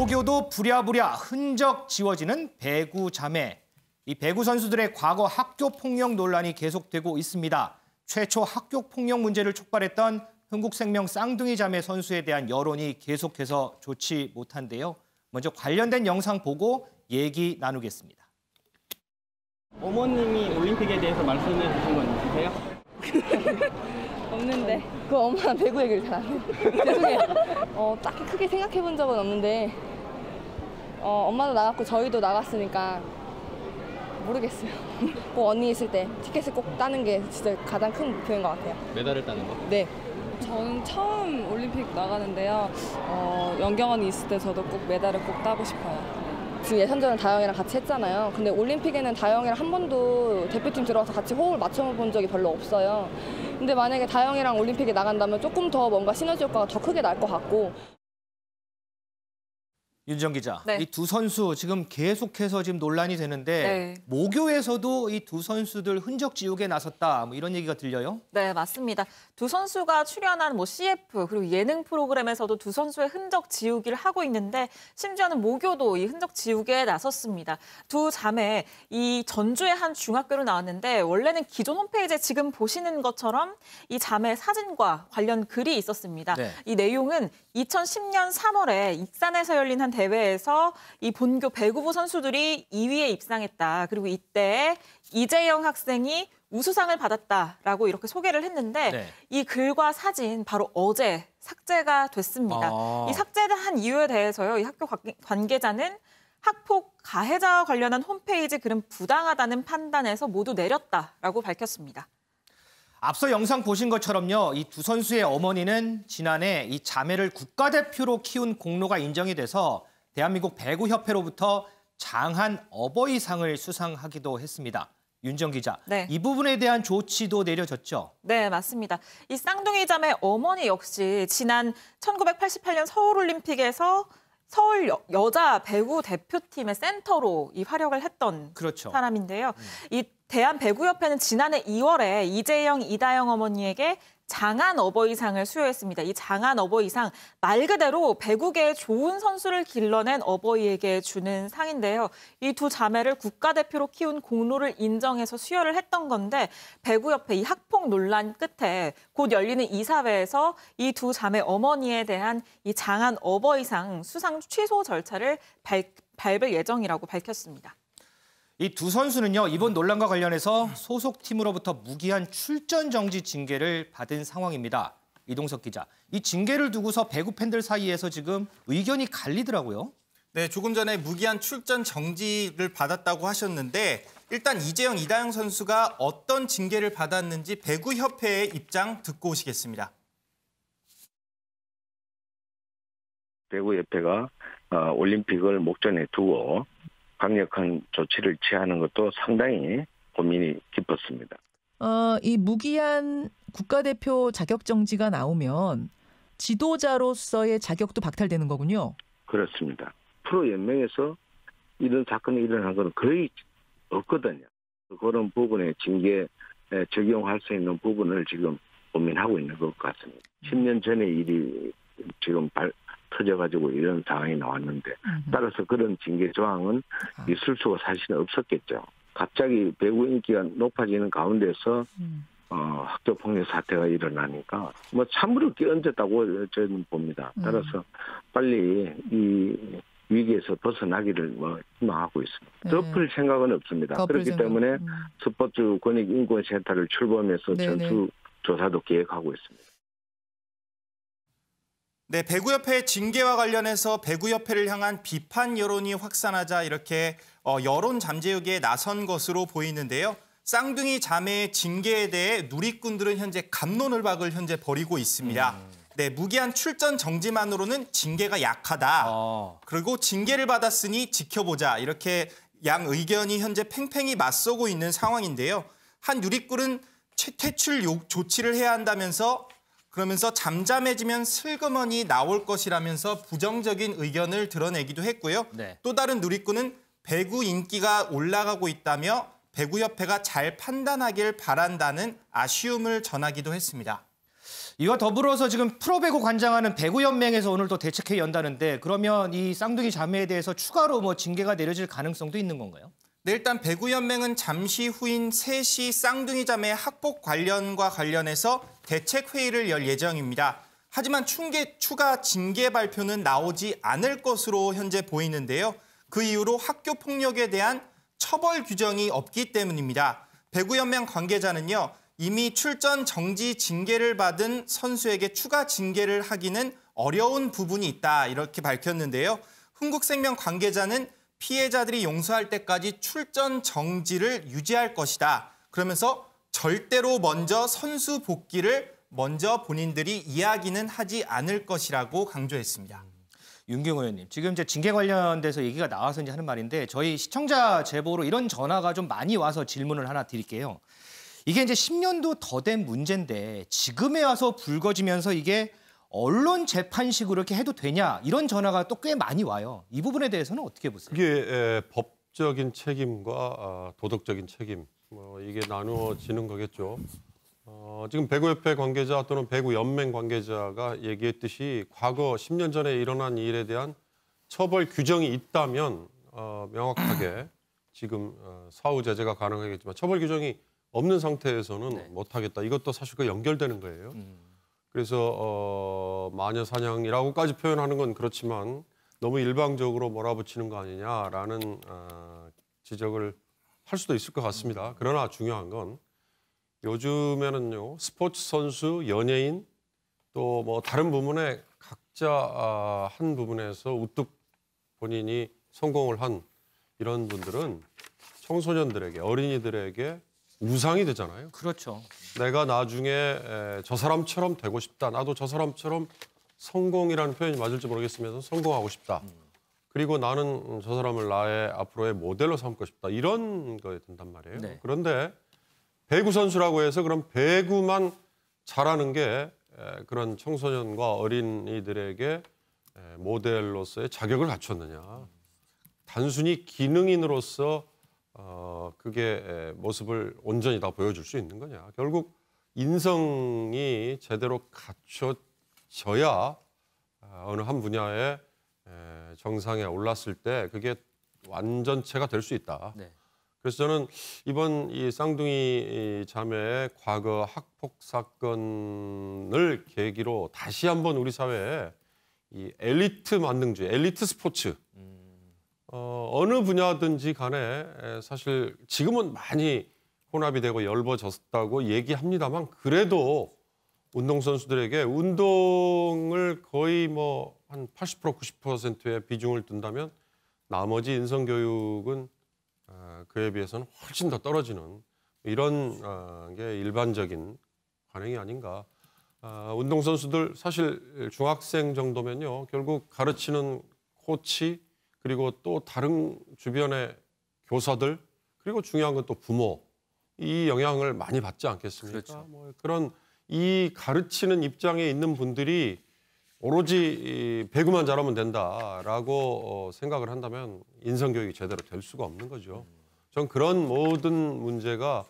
모교도 부랴부랴 흔적 지워지는 배구 자매. 이 배구 선수들의 과거 학교 폭력 논란이 계속되고 있습니다. 최초 학교 폭력 문제를 촉발했던 흥국생명 쌍둥이 자매 선수에 대한 여론이 계속해서 좋지 못한데요. 먼저 관련된 영상 보고 얘기 나누겠습니다. 어머님이 올림픽에 대해서 말씀해 주신 건 있으세요? 없는데. 그 엄마는 배구 얘기를 잘 안 해요. 죄송해요. 딱히 크게 생각해 본 적은 없는데 엄마도 나갔고 저희도 나갔으니까 모르겠어요. 꼭 언니 있을 때 티켓을 꼭 따는 게 진짜 가장 큰 목표인 것 같아요. 메달을 따는 거? 네. 저는 처음 올림픽 나가는데요. 연경 언니 있을 때 저도 꼭 메달을 꼭 따고 싶어요. 지금 예선전을 다영이랑 같이 했잖아요. 근데 올림픽에는 다영이랑 한 번도 대표팀 들어가서 같이 호흡을 맞춰본 적이 별로 없어요. 근데 만약에 다영이랑 올림픽에 나간다면 조금 더 뭔가 시너지 효과가 더 크게 날 것 같고. 윤정 기자, 네. 이 두 선수 지금 계속해서 지금 논란이 되는데 네. 모교에서도 이 두 선수들 흔적 지우개 나섰다, 뭐 이런 얘기가 들려요? 네, 맞습니다. 두 선수가 출연한 CF 그리고 예능 프로그램에서도 두 선수의 흔적 지우기를 하고 있는데 심지어는 모교도 이 흔적 지우개에 나섰습니다. 두 자매, 이 전주의 한 중학교로 나왔는데 원래는 기존 홈페이지에 지금 보시는 것처럼 이 자매 사진과 관련 글이 있었습니다. 네. 이 내용은 2010년 3월에 익산에서 열린 한 대회에서 이 본교 배구부 선수들이 2위에 입상했다. 그리고 이때 이재영 학생이 우수상을 받았다라고 이렇게 소개를 했는데 네. 이 글과 사진 바로 어제 삭제가 됐습니다. 이 삭제한 이유에 대해서요. 이 학교 관계자는 학폭 가해자와 관련한 홈페이지 글은 부당하다는 판단에서 모두 내렸다라고 밝혔습니다. 앞서 영상 보신 것처럼요, 이 두 선수의 어머니는 지난해 이 자매를 국가대표로 키운 공로가 인정이 돼서 대한민국 배구협회로부터 장한 어버이상을 수상하기도 했습니다. 윤정 기자, 네. 이 부분에 대한 조치도 내려졌죠? 네, 맞습니다. 이 쌍둥이 자매 어머니 역시 지난 1988년 서울올림픽에서 서울 여자 배구 대표팀의 센터로 이 활약을 했던 그렇죠. 사람인데요. 이 대한배구협회는 지난해 2월에 이재영, 이다영 어머니에게 장한 어버이상을 수여했습니다. 이 장한 어버이상 말 그대로 배구계의 좋은 선수를 길러낸 어버이에게 주는 상인데요. 이 두 자매를 국가대표로 키운 공로를 인정해서 수여를 했던 건데 배구협회 이 학폭 논란 끝에 곧 열리는 이사회에서 이 두 자매 어머니에 대한 이 장한 어버이상 수상 취소 절차를 밟을 예정이라고 밝혔습니다. 이 두 선수는요, 이번 논란과 관련해서 소속팀으로부터 무기한 출전 정지 징계를 받은 상황입니다. 이동석 기자, 이 징계를 두고서 배구 팬들 사이에서 지금 의견이 갈리더라고요. 네, 조금 전에 무기한 출전 정지를 받았다고 하셨는데 일단 이재영, 이다영 선수가 어떤 징계를 받았는지 배구협회의 입장 듣고 오시겠습니다. 배구협회가 올림픽을 목전에 두고 강력한 조치를 취하는 것도 상당히 고민이 깊었습니다. 이 무기한 국가대표 자격 정지가 나오면 지도자로서의 자격도 박탈되는 거군요. 그렇습니다. 프로연맹에서 이런 사건이 일어난 건 거의 없거든요. 그런 부분에 징계 적용할 수 있는 부분을 지금 고민하고 있는 것 같습니다. 10년 전의 일이 지금 터져가지고 이런 상황이 나왔는데 따라서 그런 징계 조항은 있을 수가 사실은 없었겠죠. 갑자기 배구 인기가 높아지는 가운데서 학교 폭력 사태가 일어나니까 참으로 끼얹었다고 저는 봅니다. 따라서 빨리 이 위기에서 벗어나기를 희망하고 있습니다. 덮을 생각은 없습니다. 그렇기 때문에 스포츠 권익인권센터를 출범해서 전수 조사도 계획하고 있습니다. 네, 배구협회 징계와 관련해서 배구협회를 향한 비판 여론이 확산하자 이렇게 여론 잠재우기에 나선 것으로 보이는데요. 쌍둥이 자매의 징계에 대해 누리꾼들은 현재 갑론을박을 현재 벌이고 있습니다. 네, 무기한 출전 정지만으로는 징계가 약하다. 그리고 징계를 받았으니 지켜보자. 이렇게 양 의견이 현재 팽팽히 맞서고 있는 상황인데요. 한 누리꾼은 퇴출 조치를 해야 한다면서 그러면서 잠잠해지면 슬그머니 나올 것이라면서 부정적인 의견을 드러내기도 했고요. 네. 또 다른 누리꾼은 배구 인기가 올라가고 있다며 배구협회가 잘 판단하길 바란다는 아쉬움을 전하기도 했습니다. 이와 더불어서 지금 프로배구 관장하는 배구연맹에서 오늘 또 대책회의 연다는데 그러면 이 쌍둥이 자매에 대해서 추가로 뭐 징계가 내려질 가능성도 있는 건가요? 네, 일단 배구연맹은 잠시 후인 3시 쌍둥이 자매 학폭 관련과 관련해서 대책회의를 열 예정입니다. 하지만 추가 징계 발표는 나오지 않을 것으로 현재 보이는데요. 그 이유로 학교 폭력에 대한 처벌 규정이 없기 때문입니다. 배구연맹 관계자는요. 이미 출전 정지 징계를 받은 선수에게 추가 징계를 하기는 어려운 부분이 있다 이렇게 밝혔는데요. 흥국생명 관계자는 피해자들이 용서할 때까지 출전 정지를 유지할 것이다. 그러면서 절대로 먼저 선수 복귀를 먼저 본인들이 이야기는 하지 않을 것이라고 강조했습니다. 윤경호 의원님, 지금 이제 징계 관련돼서 얘기가 나와서 이제 하는 말인데 저희 시청자 제보로 이런 전화가 좀 많이 와서 질문을 하나 드릴게요. 이게 이제 10년도 더 된 문제인데 지금에 와서 불거지면서 이게 언론 재판식으로 이렇게 해도 되냐 이런 전화가 또 꽤 많이 와요. 이 부분에 대해서는 어떻게 보세요? 이게 법적인 책임과 도덕적인 책임 이게 나누어지는 거겠죠. 지금 배구협회 관계자 또는 배구연맹 관계자가 얘기했듯이 과거 10년 전에 일어난 일에 대한 처벌 규정이 있다면 명확하게 지금 사후 제재가 가능하겠지만 처벌 규정이 없는 상태에서는 못하겠다. 이것도 사실과 연결되는 거예요. 그래서 마녀 사냥이라고까지 표현하는 건 그렇지만 너무 일방적으로 몰아붙이는 거 아니냐라는 지적을 할 수도 있을 것 같습니다. 그러나 중요한 건 요즘에는요 스포츠 선수, 연예인 또 뭐 다른 부분에 각자 한 부분에서 우뚝 본인이 성공을 한 이런 분들은 청소년들에게 어린이들에게 우상이 되잖아요. 그렇죠. 내가 나중에 저 사람처럼 되고 싶다. 나도 저 사람처럼 성공이라는 표현이 맞을지 모르겠으면서 성공하고 싶다. 그리고 나는 저 사람을 나의 앞으로의 모델로 삼고 싶다. 이런 거에 든단 말이에요. 네. 그런데 배구 선수라고 해서 그럼 배구만 잘하는 게 그런 청소년과 어린이들에게 모델로서의 자격을 갖췄느냐. 단순히 기능인으로서 그게 모습을 온전히 다 보여줄 수 있는 거냐. 결국 인성이 제대로 갖춰져야 어느 한 분야의 정상에 올랐을 때 그게 완전체가 될 수 있다. 네. 그래서 저는 이번 이 쌍둥이 자매의 과거 학폭 사건을 계기로 다시 한번 우리 사회에 이 엘리트 만능주의, 엘리트 스포츠 어느 분야든지 간에 사실 지금은 많이 혼합이 되고 열버졌다고 얘기합니다만 그래도 운동선수들에게 운동을 거의 뭐 한 80% 90%의 비중을 둔다면 나머지 인성교육은 그에 비해서는 훨씬 더 떨어지는 이런 게 일반적인 관행이 아닌가. 운동선수들 사실 중학생 정도면요. 결국 가르치는 코치 그리고 또 다른 주변의 교사들 그리고 중요한 건 또 부모 이 영향을 많이 받지 않겠습니까? 그렇죠. 뭐 그런 이 가르치는 입장에 있는 분들이 오로지 배구만 잘하면 된다라고 생각을 한다면 인성교육이 제대로 될 수가 없는 거죠. 전 그런 모든 문제가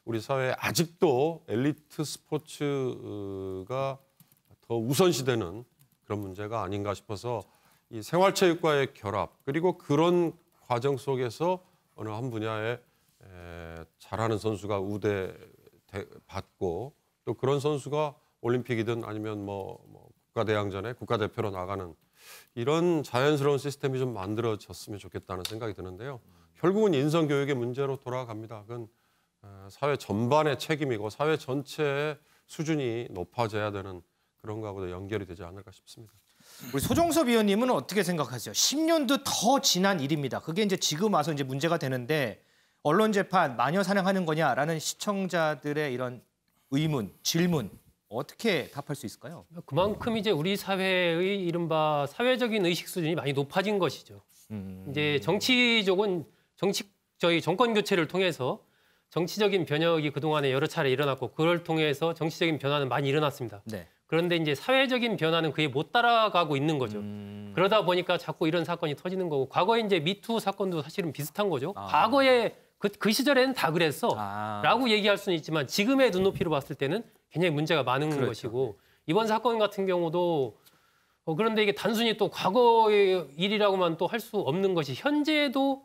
우리 사회에 아직도 엘리트 스포츠가 더 우선시되는 그런 문제가 아닌가 싶어서 이 생활체육과의 결합 그리고 그런 과정 속에서 어느 한 분야에 잘하는 선수가 우대 받고 또 그런 선수가 올림픽이든 아니면 뭐 국가대항전에 국가대표로 나가는 이런 자연스러운 시스템이 좀 만들어졌으면 좋겠다는 생각이 드는데요. 결국은 인성교육의 문제로 돌아갑니다. 그건 사회 전반의 책임이고 사회 전체의 수준이 높아져야 되는 그런 거하고도 연결이 되지 않을까 싶습니다. 우리 소정섭 위원님은 어떻게 생각하세요? 10년도 더 지난 일입니다. 그게 이제 지금 와서 이제 문제가 되는데 언론 재판 마녀 사냥하는 거냐라는 시청자들의 이런 의문, 질문 어떻게 답할 수 있을까요? 그만큼 이제 우리 사회의 이른바 사회적인 의식 수준이 많이 높아진 것이죠. 이제 저희 정권 교체를 통해서 정치적인 변혁이 그동안에 여러 차례 일어났고 그걸 통해서 정치적인 변화는 많이 일어났습니다. 네. 그런데 이제 사회적인 변화는 그에 못 따라가고 있는 거죠. 그러다 보니까 자꾸 이런 사건이 터지는 거고 과거에 이제 미투 사건도 사실은 비슷한 거죠. 과거에 그 시절에는 다 그랬어 라고 얘기할 수는 있지만 지금의 눈높이로 봤을 때는 굉장히 문제가 많은 그렇죠. 것이고 이번 사건 같은 경우도 그런데 이게 단순히 또 과거의 일이라고만 또 할 수 없는 것이 현재도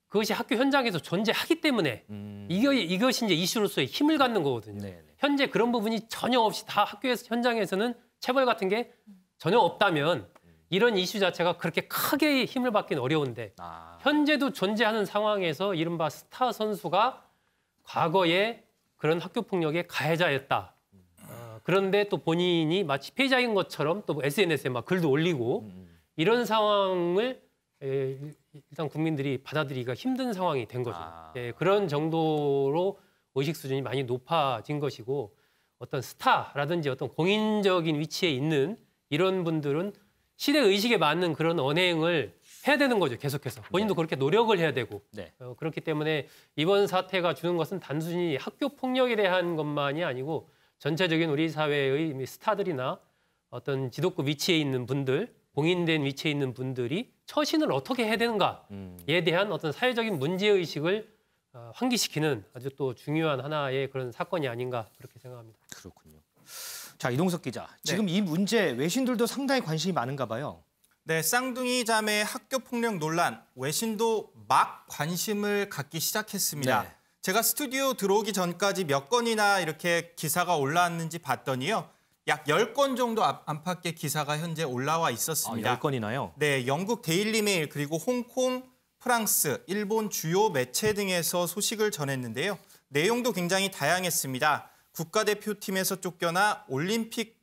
그것이 학교 현장에서 존재하기 때문에 이것이 이제 이슈로서의 힘을 갖는 거거든요. 네네. 현재 그런 부분이 전혀 없이 다 학교에서 현장에서는 체벌 같은 게 전혀 없다면 이런 이슈 자체가 그렇게 크게 힘을 받기는 어려운데 현재도 존재하는 상황에서 이른바 스타 선수가 과거에 그런 학교 폭력의 가해자였다. 그런데 또 본인이 마치 피해자인 것처럼 또 SNS에 막 글도 올리고 이런 상황을 일단 국민들이 받아들이기가 힘든 상황이 된 거죠. 그런 정도로 의식 수준이 많이 높아진 것이고 어떤 스타라든지 어떤 공인적인 위치에 있는 이런 분들은 시대 의식에 맞는 그런 언행을 해야 되는 거죠. 계속해서. 본인도 그렇게 노력을 해야 되고. 그렇기 때문에 이번 사태가 주는 것은 단순히 학교 폭력에 대한 것만이 아니고 전체적인 우리 사회의 스타들이나 어떤 지도급 위치에 있는 분들, 공인된 위치에 있는 분들이 처신을 어떻게 해야 되는가에 대한 어떤 사회적인 문제의식을 환기시키는 아주 또 중요한 하나의 그런 사건이 아닌가 그렇게 생각합니다. 그렇군요. 자, 이동석 기자. 지금 이 문제 외신들도 상당히 관심이 많은가 봐요. 네, 쌍둥이 자매 학교 폭력 논란, 외신도 막 관심을 갖기 시작했습니다. 네. 제가 스튜디오 들어오기 전까지 몇 건이나 이렇게 기사가 올라왔는지 봤더니요. 약 10건 정도 안팎의 기사가 현재 올라와 있었습니다. 10건이나요? 네, 영국 데일리메일 그리고 홍콩, 프랑스, 일본 주요 매체 등에서 소식을 전했는데요. 내용도 굉장히 다양했습니다. 국가대표팀에서 쫓겨나 올림픽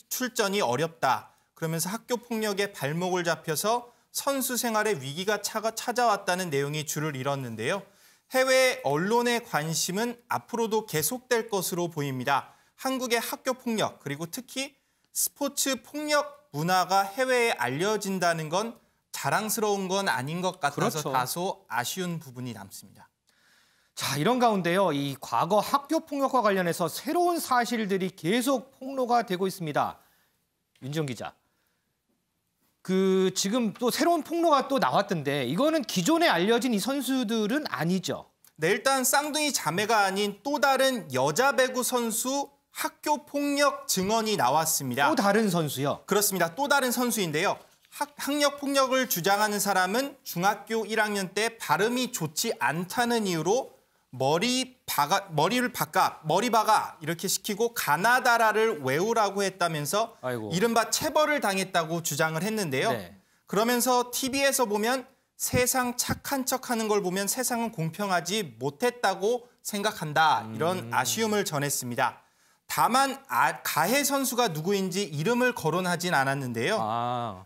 출전이 어렵다. 그러면서 학교 폭력에 발목을 잡혀서 선수 생활에 위기가 찾아왔다는 내용이 줄을 이뤘는데요. 해외 언론의 관심은 앞으로도 계속될 것으로 보입니다. 한국의 학교 폭력 그리고 특히 스포츠 폭력 문화가 해외에 알려진다는 건 자랑스러운 건 아닌 것 같아서 그렇죠. 다소 아쉬운 부분이 남습니다. 자, 이런 가운데요. 이 과거 학교 폭력과 관련해서 새로운 사실들이 계속 폭로가 되고 있습니다. 윤정 기자. 지금 또 새로운 폭로가 또 나왔던데 이거는 기존에 알려진 이 선수들은 아니죠? 네, 일단 쌍둥이 자매가 아닌 또 다른 여자 배구 선수 학교 폭력 증언이 나왔습니다. 또 다른 선수요? 그렇습니다. 또 다른 선수인데요. 학력 폭력을 주장하는 사람은 중학교 1학년 때 발음이 좋지 않다는 이유로 머리 박아 이렇게 시키고 가나다라를 외우라고 했다면서 아이고. 이른바 체벌을 당했다고 주장을 했는데요. 네. 그러면서 TV에서 보면 세상 착한 척하는 걸 보면 세상은 공평하지 못했다고 생각한다. 이런 아쉬움을 전했습니다. 다만 가해 선수가 누구인지 이름을 거론하진 않았는데요.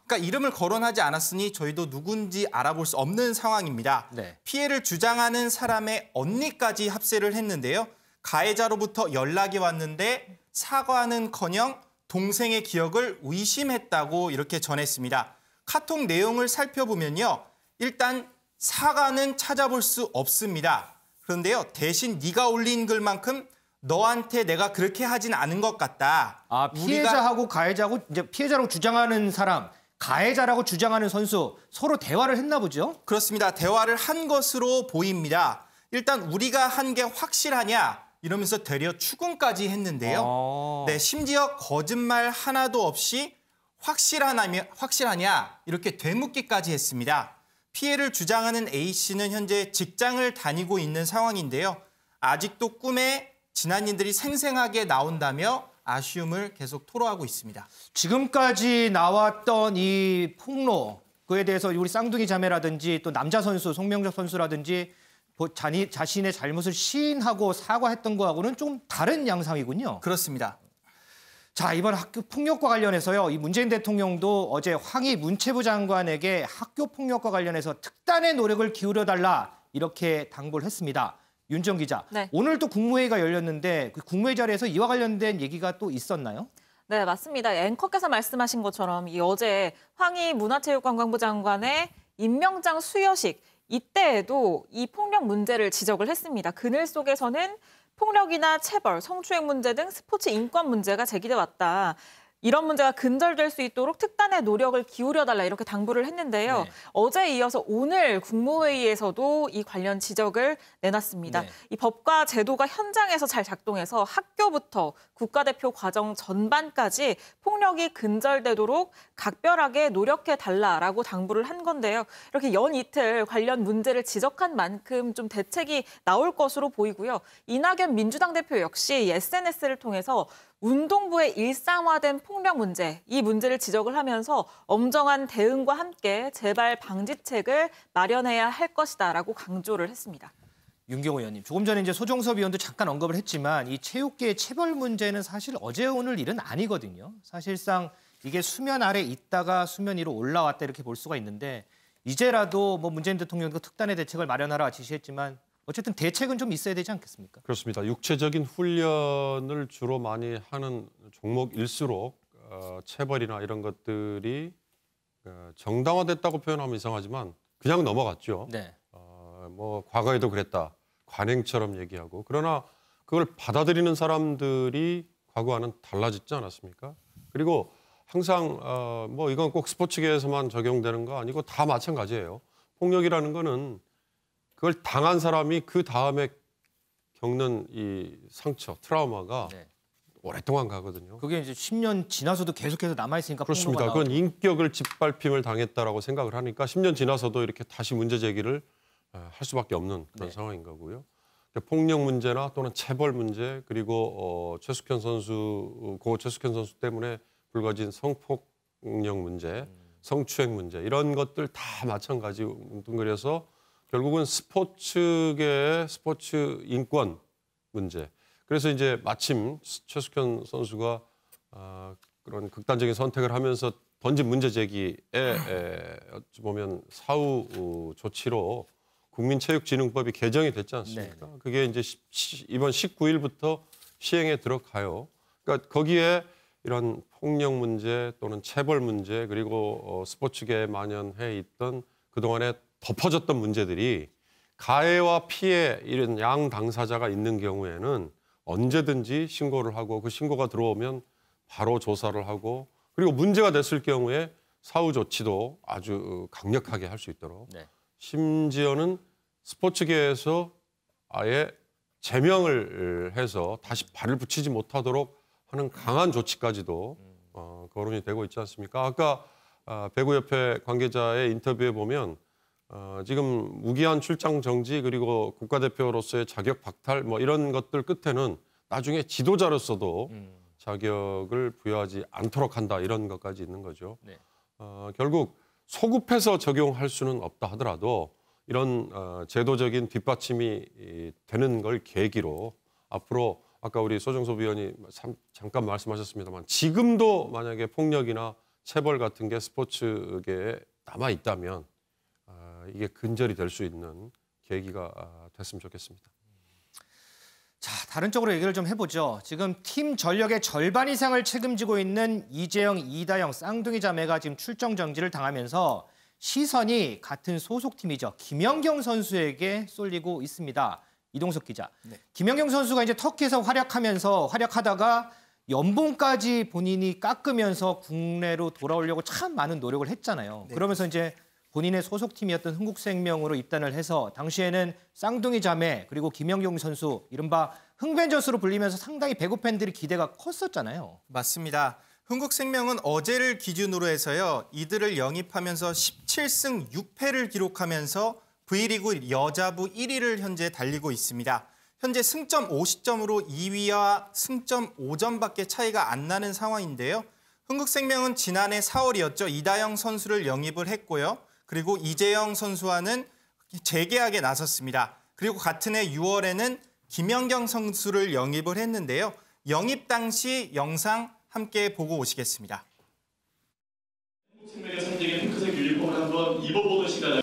그러니까 이름을 거론하지 않았으니 저희도 누군지 알아볼 수 없는 상황입니다. 네. 피해를 주장하는 사람의 언니까지 합세를 했는데요. 가해자로부터 연락이 왔는데 사과는커녕 동생의 기억을 의심했다고 이렇게 전했습니다. 카톡 내용을 살펴보면요. 일단 사과는 찾아볼 수 없습니다. 그런데요. 대신 네가 올린 글만큼 너한테 내가 그렇게 하진 않은 것 같다. 피해자하고 가해자하고 이제 피해자라고 주장하는 사람, 가해자라고 주장하는 선수 서로 대화를 했나 보죠? 그렇습니다. 대화를 한 것으로 보입니다. 일단 우리가 한 게 확실하냐 이러면서 되려 추궁까지 했는데요. 네, 심지어 거짓말 하나도 없이 확실하냐 이렇게 되묻기까지 했습니다. 피해를 주장하는 A씨는 현재 직장을 다니고 있는 상황인데요. 아직도 꿈에 지난인들이 생생하게 나온다며 아쉬움을 계속 토로하고 있습니다. 지금까지 나왔던 이 폭로, 그에 대해서 우리 쌍둥이 자매라든지 또 남자 선수, 송명적 선수라든지 자신의 잘못을 시인하고 사과했던 거하고는 좀 다른 양상이군요. 그렇습니다. 자, 이번 학교 폭력과 관련해서요. 이 문재인 대통령도 어제 황희 문체부 장관에게 학교 폭력과 관련해서 특단의 노력을 기울여달라 이렇게 당부를 했습니다. 윤정 기자, 네. 오늘 또 국무회의가 열렸는데 그 국무회의 자리에서 이와 관련된 얘기가 또 있었나요? 네, 맞습니다. 앵커께서 말씀하신 것처럼 어제 황희 문화체육관광부 장관의 임명장 수여식 이때에도 이 폭력 문제를 지적을 했습니다. 그늘 속에서는 폭력이나 체벌, 성추행 문제 등 스포츠 인권 문제가 제기돼 왔다. 이런 문제가 근절될 수 있도록 특단의 노력을 기울여달라 이렇게 당부를 했는데요. 네. 어제에 이어서 오늘 국무회의에서도 이 관련 지적을 내놨습니다. 네. 이 법과 제도가 현장에서 잘 작동해서 학교부터 국가대표 과정 전반까지 폭력이 근절되도록 각별하게 노력해달라라고 당부를 한 건데요. 이렇게 연이틀 관련 문제를 지적한 만큼 좀 대책이 나올 것으로 보이고요. 이낙연 민주당 대표 역시 SNS를 통해서 운동부의 일상화된 폭력 문제, 이 문제를 지적을 하면서 엄정한 대응과 함께 재발 방지책을 마련해야 할 것이다라고 강조를 했습니다. 윤경호 의원님, 조금 전에 이제 소정섭 의원도 잠깐 언급을 했지만 이 체육계의 체벌 문제는 사실 어제 오늘 일은 아니거든요. 사실상 이게 수면 아래 있다가 수면 위로 올라왔다 이렇게 볼 수가 있는데 이제라도 뭐 문재인 대통령도 특단의 대책을 마련하라 지시했지만 어쨌든 대책은 좀 있어야 되지 않겠습니까? 그렇습니다. 육체적인 훈련을 주로 많이 하는 종목일수록 체벌이나 이런 것들이 정당화됐다고 표현하면 이상하지만 그냥 넘어갔죠. 네. 뭐 과거에도 그랬다. 관행처럼 얘기하고. 그러나 그걸 받아들이는 사람들이 과거와는 달라졌지 않았습니까? 그리고 항상 뭐 이건 꼭 스포츠계에서만 적용되는 거 아니고 다 마찬가지예요. 폭력이라는 거는 그걸 당한 사람이 그 다음에 겪는 이 상처, 트라우마가 네. 오랫동안 가거든요. 그게 이제 10년 지나서도 계속해서 남아있으니까 그렇습니다. 그건 인격을 짓밟힘을 당했다라고 생각을 하니까 10년 지나서도 이렇게 다시 문제 제기를 할 수밖에 없는 그런 상황인 거고요. 폭력 문제나 또는 체벌 문제 그리고 최숙현 선수, 고 최숙현 선수 때문에 불거진 성폭력 문제, 성추행 문제 이런 것들 다 마찬가지 뭉뚱그려서 결국은 스포츠계의 스포츠 인권 문제. 그래서 이제 마침 최숙현 선수가 그런 극단적인 선택을 하면서 던진 문제 제기에 어찌 보면 사후 조치로 국민체육진흥법이 개정이 됐지 않습니까? 네. 그게 이제 이번 19일부터 시행에 들어가요. 그러니까 거기에 이런 폭력 문제 또는 체벌 문제 그리고 스포츠계에 만연해 있던 그동안에 덮어졌던 문제들이 가해와 피해 이런 양 당사자가 있는 경우에는 언제든지 신고를 하고 그 신고가 들어오면 바로 조사를 하고 그리고 문제가 됐을 경우에 사후 조치도 아주 강력하게 할 수 있도록 네. 심지어는 스포츠계에서 아예 제명을 해서 다시 발을 붙이지 못하도록 하는 강한 조치까지도 거론이 되고 있지 않습니까? 아까 배구협회 관계자의 인터뷰에 보면 지금 무기한 출장 정지 그리고 국가대표로서의 자격 박탈 뭐 이런 것들 끝에는 나중에 지도자로서도 자격을 부여하지 않도록 한다 이런 것까지 있는 거죠. 네. 결국 소급해서 적용할 수는 없다 하더라도 이런 제도적인 뒷받침이 되는 걸 계기로 앞으로 아까 우리 소정섭 의원이 잠깐 말씀하셨습니다만 지금도 만약에 폭력이나 체벌 같은 게 스포츠계에 남아 있다면 이게 근절이 될 수 있는 계기가 됐으면 좋겠습니다. 자, 다른 쪽으로 얘기를 좀 해보죠. 지금 팀 전력의 절반 이상을 책임지고 있는 이재영, 이다영 쌍둥이 자매가 지금 출정 정지를 당하면서 시선이 같은 소속팀이죠. 김연경 선수에게 쏠리고 있습니다. 이동석 기자. 네. 김연경 선수가 이제 터키에서 활약하다가 연봉까지 본인이 깎으면서 국내로 돌아오려고 참 많은 노력을 했잖아요. 네. 그러면서 이제 본인의 소속팀이었던 흥국생명으로 입단을 해서 당시에는 쌍둥이 자매 그리고 김연경 선수 이른바 흥벤져스로 불리면서 상당히 배구 팬들이 기대가 컸었잖아요. 맞습니다. 흥국생명은 어제를 기준으로 해서요. 이들을 영입하면서 17승 6패를 기록하면서 V리그 여자부 1위를 현재 달리고 있습니다. 현재 승점 50점으로 2위와 승점 5점밖에 차이가 안 나는 상황인데요. 흥국생명은 지난해 4월이었죠. 이다영 선수를 영입을 했고요. 그리고 이재영 선수와는 재계약에 나섰습니다. 그리고 같은 해 6월에는 김연경 선수를 영입을 했는데요. 영입 당시 영상 함께 보고 오시겠습니다. 흥국생명의 상징인 핑크색 유니폼을 한번 입어보는 시간을.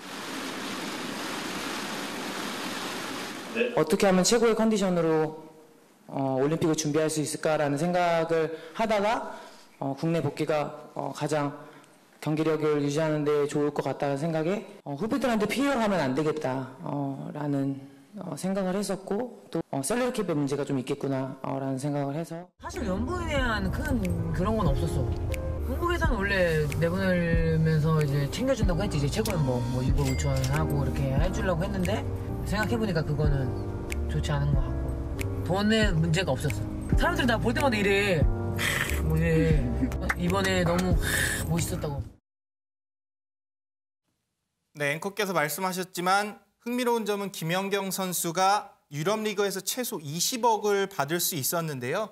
네. 어떻게 하면 최고의 컨디션으로 올림픽을 준비할 수 있을까라는 생각을 하다가 국내 복귀가 가장 경기력을 유지하는 데 좋을 것 같다는 생각에 후배들한테 피해가면 안 되겠다라는 생각을 했었고 또 셀러리 캡의 문제가 좀 있겠구나라는 생각을 해서 사실 연봉에 대한 큰 그런 건 없었어. 한국에서는 원래 내보내면서 이제 챙겨준다고 했지. 이제 최고연봉 뭐 6억 5천 하고 이렇게 해주려고 했는데 생각해보니까 그거는 좋지 않은 것 같고 돈의 문제가 없었어. 사람들이 나 볼 때마다 이래. 뭐 이래. 이번에 너무 멋있었다고. 네, 앵커께서 말씀하셨지만 흥미로운 점은 김연경 선수가 유럽리그에서 최소 20억을 받을 수 있었는데요.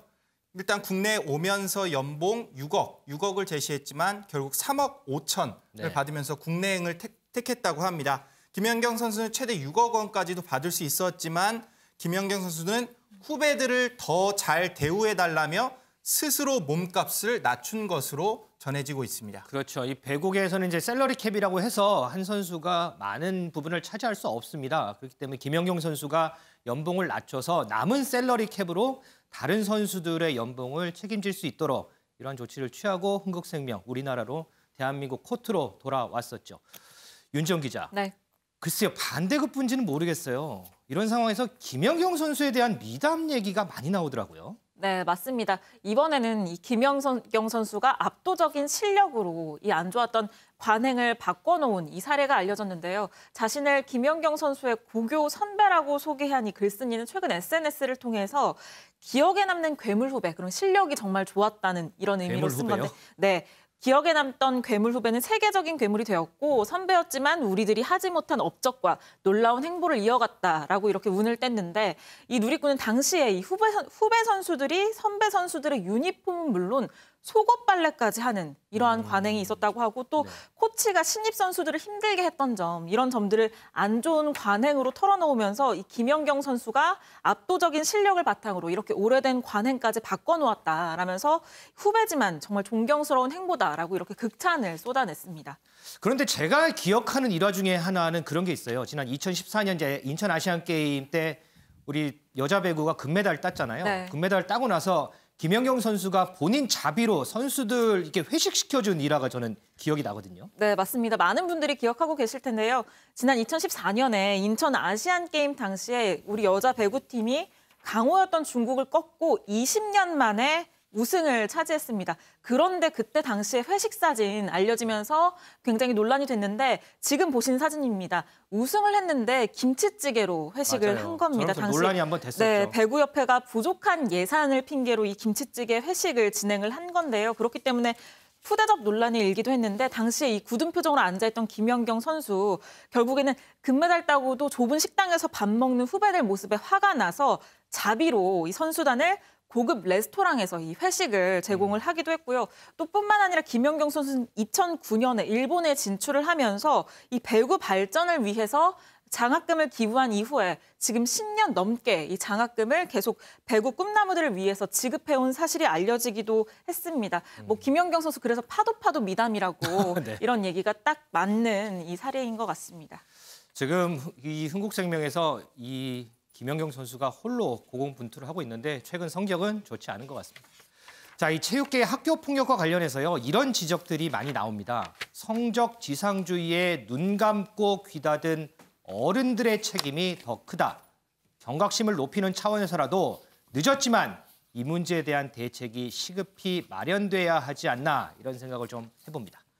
일단 국내에 오면서 연봉 6억을 제시했지만 결국 3억 5천을 받으면서 국내행을 택했다고 합니다. 김연경 선수는 최대 6억 원까지도 받을 수 있었지만 김연경 선수는 후배들을 더 잘 대우해달라며 스스로 몸값을 낮춘 것으로 전해지고 있습니다. 그렇죠. 이 배구계에서는 이제 셀러리 캡이라고 해서 한 선수가 많은 부분을 차지할 수 없습니다. 그렇기 때문에 김연경 선수가 연봉을 낮춰서 남은 셀러리 캡으로 다른 선수들의 연봉을 책임질 수 있도록 이러한 조치를 취하고 흥국생명, 우리나라로 대한민국 코트로 돌아왔었죠. 윤지영 기자. 네. 글쎄요, 반대급부인지는 모르겠어요. 이런 상황에서 김연경 선수에 대한 미담 얘기가 많이 나오더라고요. 네, 맞습니다. 이번에는 이 김연경 선수가 압도적인 실력으로 이 안 좋았던 관행을 바꿔놓은 이 사례가 알려졌는데요. 자신을 김연경 선수의 고교 선배라고 소개한 이 글쓴이는 최근 SNS를 통해서 기억에 남는 괴물 후배, 그런 실력이 정말 좋았다는 이런 의미로 쓴 건데, 네. 기억에 남던 괴물 후배는 세계적인 괴물이 되었고 선배였지만 우리들이 하지 못한 업적과 놀라운 행보를 이어갔다라고 이렇게 운을 뗐는데 이 누리꾼은 당시에 이 후배 선수들이 선배 선수들의 유니폼은 물론 속옷 빨래까지 하는 이러한 관행이 있었다고 하고 또 코치가 신입 선수들을 힘들게 했던 점, 이런 점들을 안 좋은 관행으로 털어놓으면서 이 김연경 선수가 압도적인 실력을 바탕으로 이렇게 오래된 관행까지 바꿔놓았다라면서 후배지만 정말 존경스러운 행보다라고 이렇게 극찬을 쏟아냈습니다. 그런데 제가 기억하는 일화 중에 하나는 그런 게 있어요. 지난 2014년 이제 인천 아시안게임 때 우리 여자 배구가 금메달 땄잖아요. 네. 금메달 따고 나서 김연경 선수가 본인 자비로 선수들 이렇게 회식시켜준 일화가 저는 기억이 나거든요. 네, 맞습니다. 많은 분들이 기억하고 계실 텐데요. 지난 2014년에 인천 아시안게임 당시에 우리 여자 배구팀이 강호였던 중국을 꺾고 20년 만에 우승을 차지했습니다. 그런데 그때 당시에 회식 사진 알려지면서 굉장히 논란이 됐는데 지금 보신 사진입니다. 우승을 했는데 김치찌개로 회식을 한 겁니다. 당시 논란이 한번 됐었죠. 네, 배구협회가 부족한 예산을 핑계로 이 김치찌개 회식을 진행을 한 건데요. 그렇기 때문에 푸대접 논란이 일기도 했는데 당시에 이 굳은 표정으로 앉아있던 김연경 선수 결국에는 금메달 따고도 좁은 식당에서 밥 먹는 후배들 모습에 화가 나서 자비로 이 선수단을 고급 레스토랑에서 이 회식을 제공을 하기도 했고요. 또 뿐만 아니라 김연경 선수는 2009년에 일본에 진출을 하면서 이 배구 발전을 위해서 장학금을 기부한 이후에 지금 10년 넘게 이 장학금을 계속 배구 꿈나무들을 위해서 지급해온 사실이 알려지기도 했습니다. 뭐 김연경 선수 그래서 파도 미담이라고 네. 이런 얘기가 딱 맞는 이 사례인 것 같습니다. 지금 이 흥국생명에서 이 김연경 선수가 홀로 고공분투를 하고 있는데 최근 성적은 좋지 않은 것 같습니다. 자, 이 체육계의 학교 폭력과 관련해서요. 이런 지적들이 많이 나옵니다. 성적 지상주의에 눈 감고 귀닫은 어른들의 책임이 더 크다. 경각심을 높이는 차원에서라도 늦었지만 이 문제에 대한 대책이 시급히 마련돼야 하지 않나 이런 생각을 좀 해봅니다.